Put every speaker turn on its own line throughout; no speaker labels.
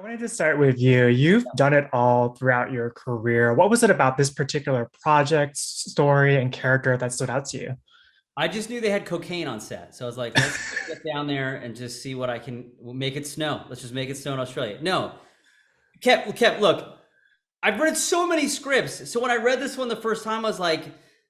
I wanted to start with you. You've done it all throughout your career. What was it about this particular project, story, and character that stood out to you?
I just knew they had cocaine on set, so I was like, let's get down there and just see what I can we'll make it snow. Let's just make it snow in Australia. No, Kev, look, I've read so many scripts. So when I read this one the first time, I was like,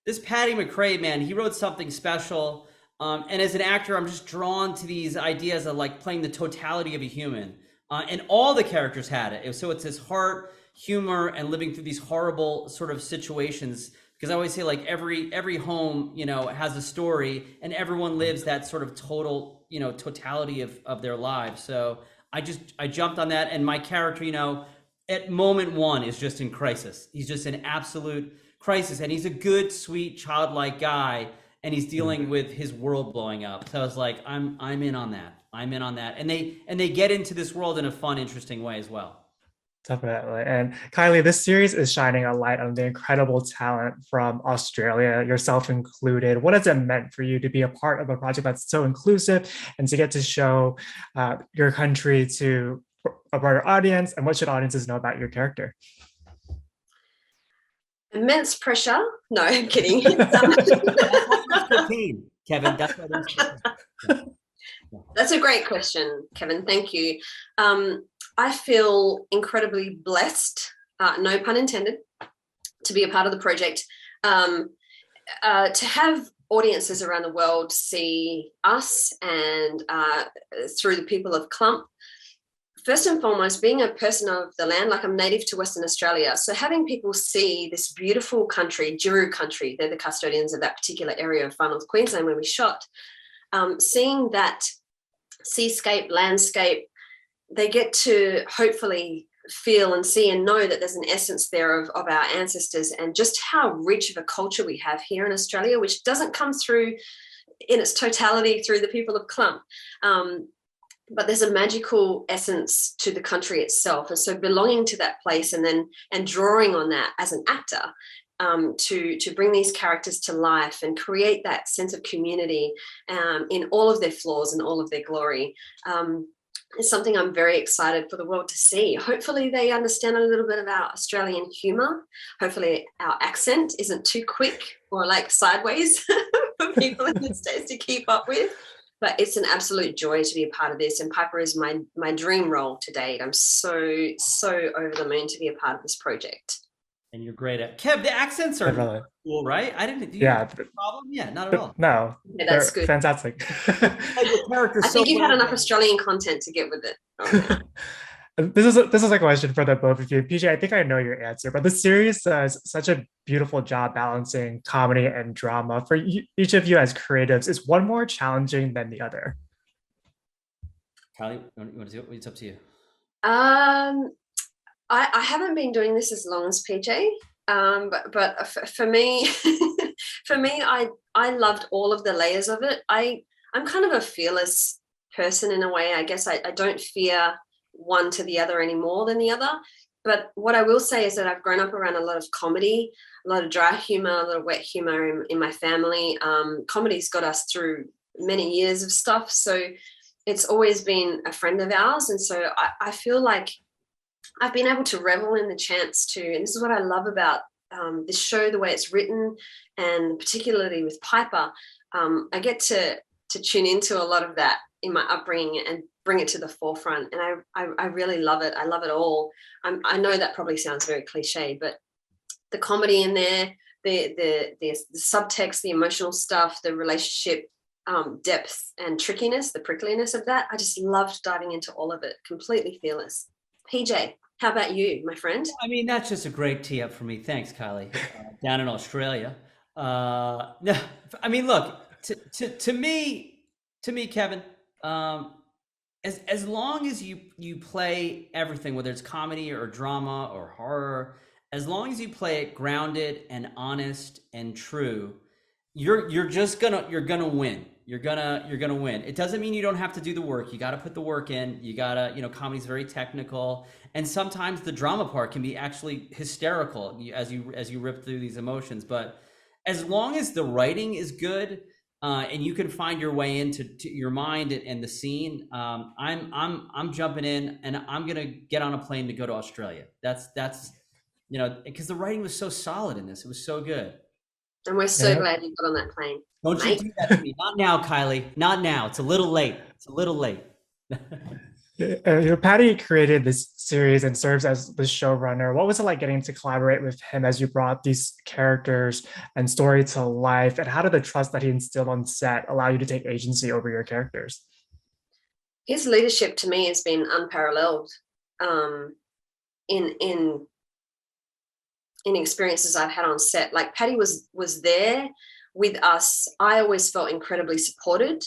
this Patty McRae, man, he wrote something special. And as an actor, I'm just drawn to these ideas of like playing the totality of a human. And all the characters had it. So it's his heart, humor, and living through these horrible sort of situations. Because I always say like every home, has a story, and everyone lives that sort of total, totality of their lives. So I jumped on that, and my character, at moment one is just in crisis. He's just in absolute crisis, and he's a good, sweet, childlike guy, and he's dealing with his world blowing up. So I was like, I'm in on that. I'm in on that, and they get into this world in a fun, interesting way as well.
Definitely. And Kylie, this series is shining a light on the incredible talent from Australia, yourself included. What has it meant for you to be a part of a project that's so inclusive and to get to show your country to a broader audience? And what should audiences know about your character?
Immense pressure. No, I'm kidding.
That's why there's cocaine, Kevin. That's why there's cocaine.
That's a great question, Kevin. Thank you. I feel incredibly blessed, no pun intended, to be a part of the project. To have audiences around the world see us and through the people of Clump. First and foremost, being a person of the land, like I'm native to Western Australia, so having people see this beautiful country, Juru country, they're the custodians of that particular area of Far North Queensland where we shot, seeing that seascape, landscape, they get to hopefully feel and see and know that there's an essence there of our ancestors and just how rich of a culture we have here in Australia, which doesn't come through in its totality through the people of Clump. But there's a magical essence to the country itself. And so belonging to that place and drawing on that as an actor, to bring these characters to life and create that sense of community in all of their flaws and all of their glory, is something I'm very excited for the world to see. Hopefully they understand a little bit of our Australian humour. Hopefully our accent isn't too quick or like sideways for people in the States to keep up with. But it's an absolute joy to be a part of this. And Piper is my dream role to date. I'm so over the moon to be a part of this project.
And you're great at Kev. The accents are
Definitely.
cool, right? I didn't. Do you have
Yeah,
a problem? Yeah, not at all.
no,
Yeah,
they're
that's good.
fantastic.
Like, your character's
I
so
think you've had
well
enough
done.
Australian content to get with it. Okay.
This is a question for the both of you. PJ, I think I know your answer, but the series does such a beautiful job balancing comedy and drama. For each of you as creatives, is one more challenging than the other?
Kylie, you want to do it? It's up to you.
Um, I haven't been doing this as long as PJ, but for me, for me, I loved all of the layers of it. I'm kind of a fearless person in a way. I guess I don't fear one to the other any more than the other. But what I will say is that I've grown up around a lot of comedy, a lot of dry humor, a lot of wet humor in my family. Comedy's got us through many years of stuff. So it's always been a friend of ours. And so I feel like I've been able to revel in the chance to, and this is what I love about this show, the way it's written, and particularly with Piper, I get to tune into a lot of that in my upbringing and bring it to the forefront. And I really love it. I love it all. I know that probably sounds very cliche, but the comedy in there, the subtext, the emotional stuff, the relationship depth and trickiness, the prickliness of that, I just loved diving into all of it. Completely fearless. PJ, how about you, my friend?
I mean, that's just a great tee up for me. Thanks, Kylie. Down in Australia. No, I mean, look, to me, Kevin, as long as you play everything, whether it's comedy or drama or horror, as long as you play it grounded and honest and true, you're gonna win. You're gonna win. It doesn't mean you don't have to do the work. You got to put the work in. You gotta, comedy's very technical, and sometimes the drama part can be actually hysterical as you rip through these emotions. But as long as the writing is good, and you can find your way into your mind and the scene, I'm jumping in and I'm gonna get on a plane to go to Australia. That's because the writing was so solid in this. It was so good.
And we're so
Yeah.
glad you got on that plane,
Don't you
mate.
do that to me? Not now, Kylie. Not now. It's a little late. It's a little late.
Patty created this series and serves as the showrunner. What was it like getting to collaborate with him as you brought these characters and story to life? And how did the trust that he instilled on set allow you to take agency over your characters?
His leadership to me has been unparalleled um, in experiences I've had on set. Like Patty was there with us. I always felt incredibly supported.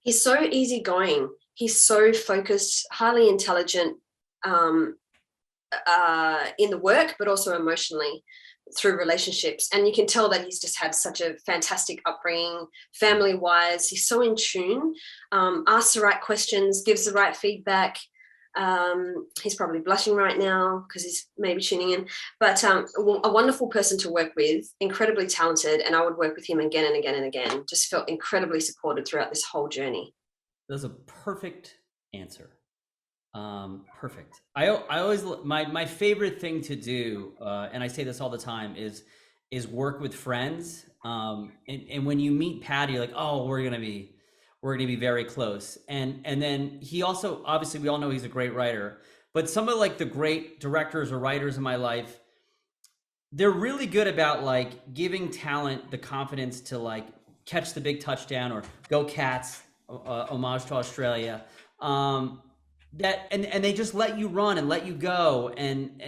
He's so easygoing. He's so focused, highly intelligent in the work, but also emotionally through relationships. And you can tell that he's just had such a fantastic upbringing, family-wise. He's so in tune, asks the right questions, gives the right feedback. He's probably blushing right now because he's maybe tuning in, but a wonderful person to work with, incredibly talented, and I would work with him again and again and again. Just felt incredibly supported throughout this whole journey.
That's a perfect answer. Perfect. I always my favorite thing to do, and I say this all the time, is work with friends. And when you meet Patty, you're like, oh, we're gonna be very close. And then he also, obviously, we all know he's a great writer, but some of like the great directors or writers in my life, they're really good about like giving talent the confidence to like catch the big touchdown or go Cats, homage to Australia. And they just let you run and let you go. And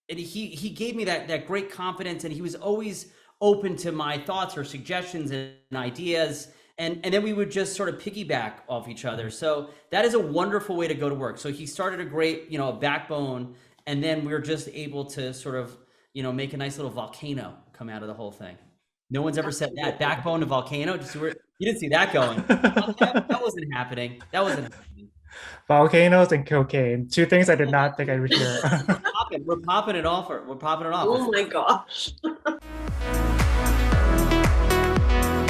he gave me that great confidence, and he was always open to my thoughts or suggestions and ideas. And then we would just sort of piggyback off each other. So that is a wonderful way to go to work. So he started a great, backbone, and then we were just able to sort of, make a nice little volcano come out of the whole thing. No one's ever said that. Backbone to volcano. You didn't see that going. That wasn't happening. That wasn't happening.
Volcanoes and cocaine, two things I did not think I would hear.
We're popping it off. We're popping it off.
Oh my gosh.